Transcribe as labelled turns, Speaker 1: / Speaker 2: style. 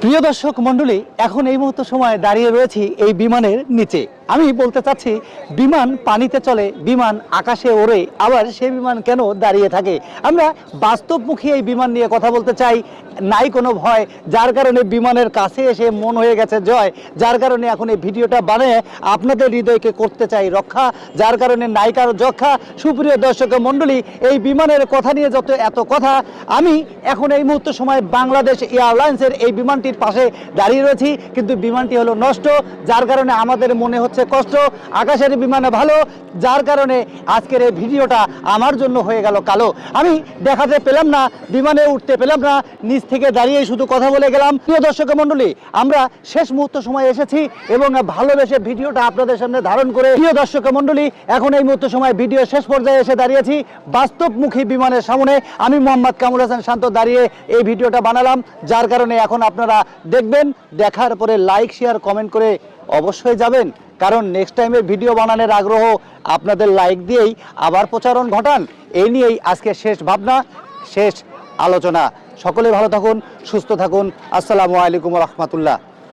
Speaker 1: প্রিয় দর্শক মণ্ডলী, এখন এই মুহূর্তে সময় দাঁড়িয়ে রয়েছি এই বিমানের নিচে। আমি বলতে চাচ্ছি, বিমান পানিতে চলে, বিমান আকাশে ওড়ে, আবার সেই বিমান কেন দাঁড়িয়ে থাকে? আমরা বাস্তবমুখী এই বিমান নিয়ে কথা বলতে চাই। নাই কোনো ভয়, যার কারণে বিমানের কাছে এসে মন হয়ে গেছে জয়, যার কারণে এখন এই ভিডিওটা বানিয়ে আপনাদের হৃদয়কে করতে চাই রক্ষা, যার কারণে নায়িকার যক্ষা। সুপ্রিয় দর্শক মণ্ডলী, এই বিমানের কথা নিয়ে যত এত কথা, আমি এখন এই মুহূর্তে সময় বাংলাদেশ এয়ারলাইন্সের এই বিমানটির পাশে দাঁড়িয়ে রয়েছি, কিন্তু বিমানটি হলো নষ্ট, যার কারণে আমাদের মনে হচ্ছে কষ্ট। আকাশের বিমানে ভালো, যার কারণে আজকের এই ভিডিওটা আমার জন্য হয়ে গেল কালো। আমি দেখাতে পেলাম না, বিমানে উঠতে পেলাম না, নিচ থেকে দাঁড়িয়ে শুধু কথা বলে গেলাম। প্রিয় দর্শক মণ্ডলী, আমরা শেষ মুহূর্ত সময় এসেছি এবং ভালোবেসে ভিডিওটা আপনাদের সামনে ধারণ করে, প্রিয় দর্শক মণ্ডলী, এখন এই মুহূর্ত সময় ভিডিও শেষ পর্যায়ে এসে দাঁড়িয়েছি বাস্তবমুখী বিমানের সামনে। আমি মোহাম্মদ কামরুল হাসান শান্ত দাঁড়িয়ে এই ভিডিওটা বানালাম, যার কারণে এখন আপনারা দেখবেন, দেখার পরে লাইক শেয়ার কমেন্ট করে অবশ্যই যাবেন, কারণ নেক্সট টাইমের ভিডিও বানানোর আগ্রহ আপনাদের লাইক দিয়েই আবার প্রচারণ ঘটান। এই নিয়েই আজকে শেষ ভাবনা, শেষ আলোচনা। সকলে ভালো থাকুন, সুস্থ থাকুন। আসসালামু আলাইকুম রহমতুল্লাহ।